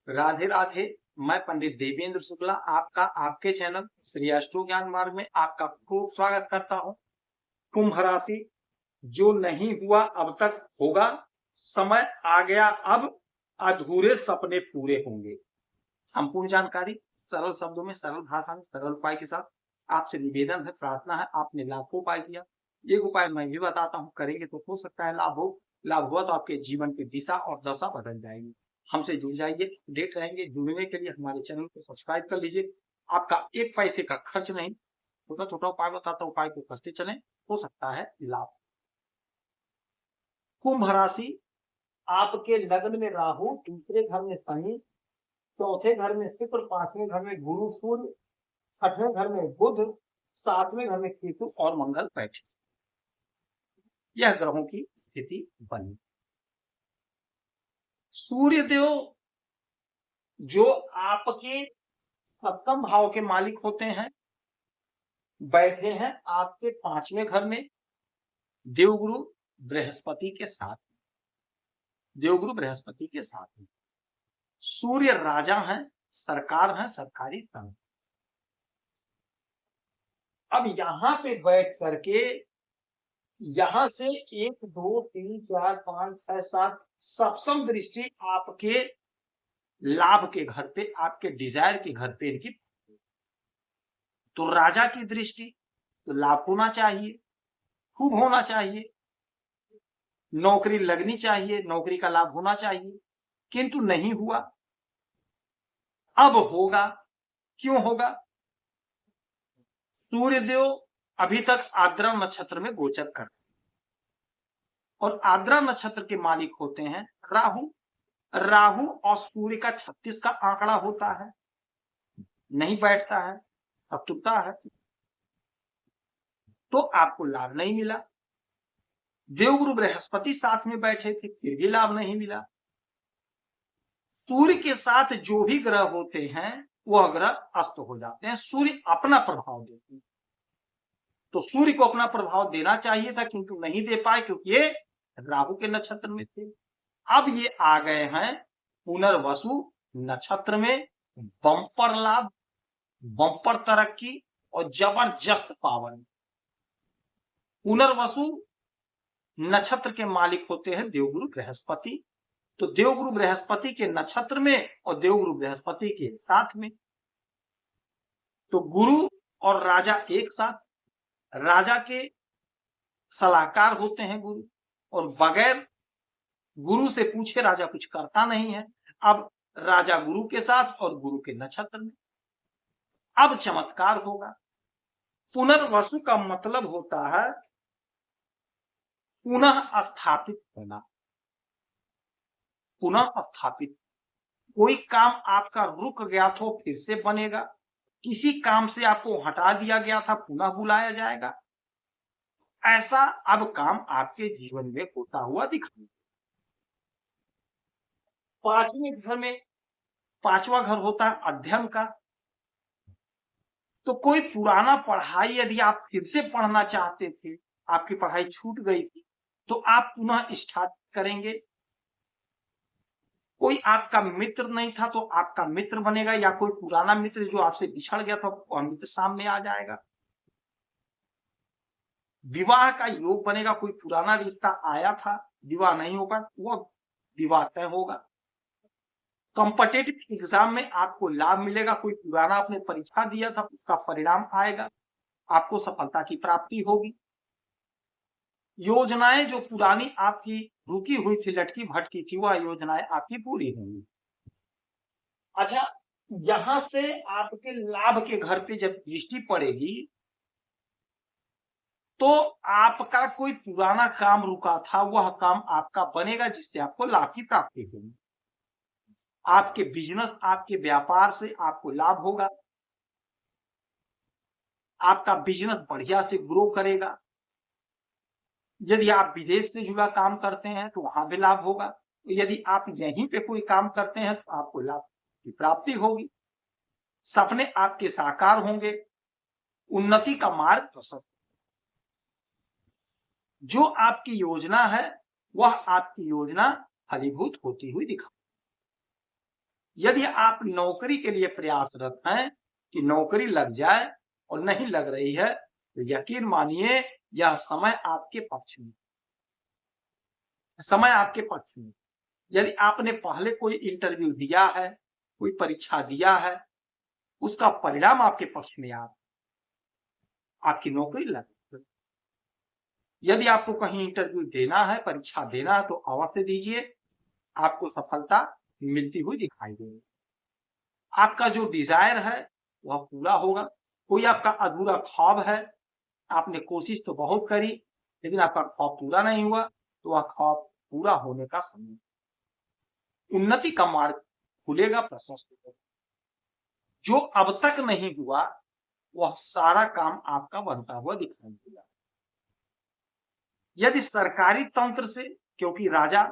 राधे राधे। मैं पंडित देवेंद्र शुक्ला आपका आपके चैनल श्री अष्टो ज्ञान मार्ग में आपका खूब स्वागत करता हूं। कुंभ राशि, जो नहीं हुआ अब तक होगा, समय आ गया अब, अधूरे सपने पूरे होंगे। संपूर्ण जानकारी सरल शब्दों में, सरल भाषा में, सरल उपाय के साथ आपसे निवेदन है, प्रार्थना है। आपने लाखों उपाय किया, एक उपाय मैं भी बताता हूँ, करेंगे तो हो सकता है लाभ हो। लाभ हुआ तो आपके जीवन की दिशा और दशा बदल जाएगी। हमसे जुड़ जाइए, अपडेट रहेंगे। जुड़ने के लिए हमारे चैनल को सब्सक्राइब कर लीजिए। आपका एक पैसे का खर्च नहीं, छोटा छोटा उपाय बताता हूँ, उपाय को करते चलें, हो सकता है लाभ। कुंभ राशि, आपके लग्न में राहु, दूसरे घर में शनि, चौथे घर में शुक्र, पांचवें घर में गुरु सूर्य, छठवें घर में बुध, सातवें घर में केतु और मंगल बैठे। यह ग्रहों की स्थिति बनी। सूर्य देव जो आपके सप्तम भाव के मालिक होते हैं, बैठे हैं आपके पांचवें घर में देवगुरु बृहस्पति के साथ। देवगुरु बृहस्पति के साथ में सूर्य राजा हैं, सरकार है, सरकारी तंत्र। अब यहां पे बैठ करके यहां से 1 2 3 4 5 6 7 सप्तम दृष्टि आपके लाभ के घर पे, आपके डिजायर के घर पे इनकी। तो राजा की दृष्टि, तो लाभ होना चाहिए, खूब होना चाहिए, नौकरी लगनी चाहिए, नौकरी का लाभ होना चाहिए, किंतु नहीं हुआ। अब होगा। क्यों होगा? सूर्यदेव अभी तक आर्द्रा नक्षत्र में गोचर कर, और आर्द्रा नक्षत्र के मालिक होते हैं राहु। राहु और सूर्य का 36 का आंकड़ा होता है, नहीं बैठता है, अब टूटता है, तो आपको लाभ नहीं मिला। देवगुरु बृहस्पति साथ में बैठे थे, फिर भी लाभ नहीं मिला। सूर्य के साथ जो भी ग्रह होते हैं वह ग्रह अस्त हो जाते हैं, सूर्य अपना प्रभाव देते हैं। तो सूर्य को अपना प्रभाव देना चाहिए था, किंतु नहीं दे पाए, क्योंकि ये राहु के नक्षत्र में थे। अब ये आ गए हैं पुनर्वसु नक्षत्र में, बम्पर लाभ, बम्पर तरक्की और जबरदस्त पावर। पुनर्वसु नक्षत्र के मालिक होते हैं देवगुरु बृहस्पति। तो देवगुरु बृहस्पति के नक्षत्र में और देवगुरु बृहस्पति के साथ में, तो गुरु और राजा एक साथ। राजा के सलाहकार होते हैं गुरु, और बगैर गुरु से पूछे राजा कुछ करता नहीं है। अब राजा गुरु के साथ और गुरु के नक्षत्र में, अब चमत्कार होगा। पुनर्वसु का मतलब होता है पुनः स्थापित होना, पुनः स्थापित। कोई काम आपका रुक गया तो फिर से बनेगा, किसी काम से आपको हटा दिया गया था, पुनः बुलाया जाएगा। ऐसा अब काम आपके जीवन में होता हुआ दिखाई। पांचवें घर में, पांचवा घर होता है अध्ययन का। तो कोई पुराना पढ़ाई यदि आप फिर से पढ़ना चाहते थे, आपकी पढ़ाई छूट गई थी, तो आप पुनः स्टार्ट करेंगे। कोई आपका मित्र नहीं था तो आपका मित्र बनेगा, या कोई पुराना मित्र जो आपसे बिछड़ गया था वह मित्र सामने आ जाएगा। विवाह का योग बनेगा, कोई पुराना रिश्ता आया था, विवाह नहीं होगा, वह विवाह तय होगा। कॉम्पिटिटिव एग्जाम में आपको लाभ मिलेगा, कोई पुराना आपने परीक्षा दिया था उसका परिणाम आएगा, आपको सफलता की प्राप्ति होगी। योजनाएं जो पुरानी आपकी रुकी हुई थी, लटकी भटकी थी, वह योजनाएं आपकी पूरी होंगी। अच्छा, यहां से आपके लाभ के घर पे जब दृष्टि पड़ेगी, तो आपका कोई पुराना काम रुका था, वह काम आपका बनेगा, जिससे आपको लाभ की प्राप्ति होगी। आपके बिजनेस, आपके व्यापार से आपको लाभ होगा, आपका बिजनेस बढ़िया से ग्रो करेगा। यदि आप विदेश से जुड़ा काम करते हैं तो वहां भी लाभ होगा। यदि आप यहीं पे कोई काम करते हैं तो आपको लाभ की प्राप्ति होगी, सपने आपके साकार होंगे, उन्नति का मार्ग प्रशस्त। जो आपकी योजना है वह आपकी योजना फलीभूत होती हुई दिखाई। यदि आप नौकरी के लिए प्रयासरत हैं कि नौकरी लग जाए और नहीं लग रही है, तो यकीन मानिए यह समय आपके पक्ष में, समय आपके पक्ष में। यदि आपने पहले कोई इंटरव्यू दिया है, कोई परीक्षा दिया है, उसका परिणाम आपके पक्ष में आपकी नौकरी लग गई। यदि आपको कहीं इंटरव्यू देना है, परीक्षा देना है, तो अवश्य दीजिए, आपको सफलता मिलती हुई दिखाई देगी। आपका जो डिजायर है वह पूरा होगा। कोई आपका अधूरा ख्वाब है, आपने कोशिश तो बहुत करी लेकिन आपका ख्वाब पूरा नहीं हुआ, तो वह ख्वाब पूरा होने का समय, उन्नति का मार्ग खुलेगा, प्रशस्त होगा। जो अब तक नहीं हुआ वह सारा काम आपका बनता हुआ दिखाई देगा। यदि सरकारी तंत्र से, क्योंकि राजा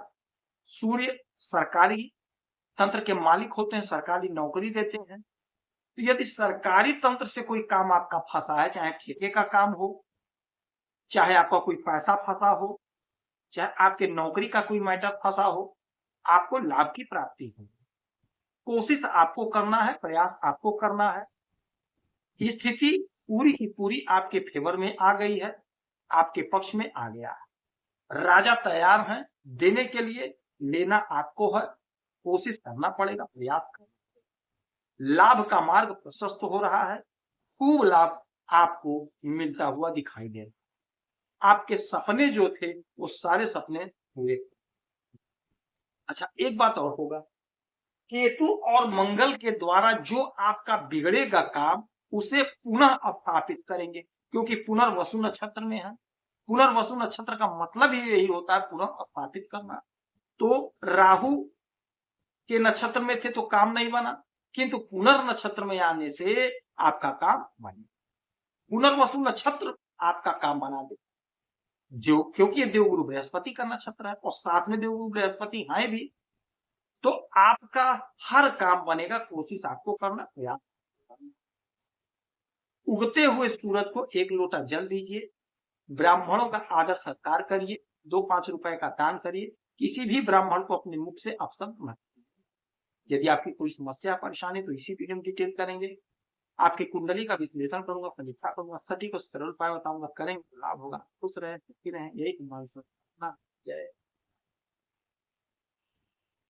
सूर्य सरकारी तंत्र के मालिक होते हैं, सरकारी नौकरी देते हैं, तो यदि सरकारी तंत्र से कोई काम आपका फंसा है, चाहे ठेके का काम हो, चाहे आपका कोई पैसा फंसा हो, चाहे आपके नौकरी का कोई मैटर फंसा हो, आपको लाभ की प्राप्ति हो। कोशिश आपको करना है, प्रयास आपको करना है। स्थिति पूरी की पूरी आपके फेवर में आ गई है, आपके पक्ष में आ गया है। राजा तैयार हैं देने के लिए, लेना आपको है, कोशिश करना पड़ेगा, प्रयास करना। लाभ का मार्ग प्रशस्त हो रहा है, खूब लाभ आपको मिलता हुआ दिखाई दे रहा। आपके सपने जो थे वो सारे सपने हुए। अच्छा, एक बात और होगा, केतु और मंगल के द्वारा जो आपका बिगड़ेगा काम, उसे पुनः स्थापित करेंगे, क्योंकि पुनर्वसु नक्षत्र में है। पुनर्वसु नक्षत्र का मतलब ही यही होता है, पुनः स्थापित करना। तो राहु के नक्षत्र में थे तो काम नहीं बना, किंतु पुनर्नक्षत्र में आने से आपका काम बने। पुनर्वसु नक्षत्र आपका काम बना दे, जो क्योंकि ये देवगुरु बृहस्पति का नक्षत्र है और साथ में देवगुरु बृहस्पति है भी, तो आपका हर काम बनेगा। कोशिश आपको करना, प्रयास करना। उगते हुए सूरज को 1 लोटा जल दीजिए, ब्राह्मणों का आदर सत्कार करिए, 2-5 रुपए का दान करिए। किसी भी ब्राह्मण को अपने मुख से अपशब्द मत करिए। यदि आपकी कोई समस्या परेशानी तो इसी वीडियो में डिटेल करेंगे। आपकी कुंडली का विश्लेषण करूंगा, समीक्षा करूंगा, सटीक और सरल उपाय बताऊंगा, करेंगे तो लाभ होगा। खुश रहे, सुखी रहे, यही जय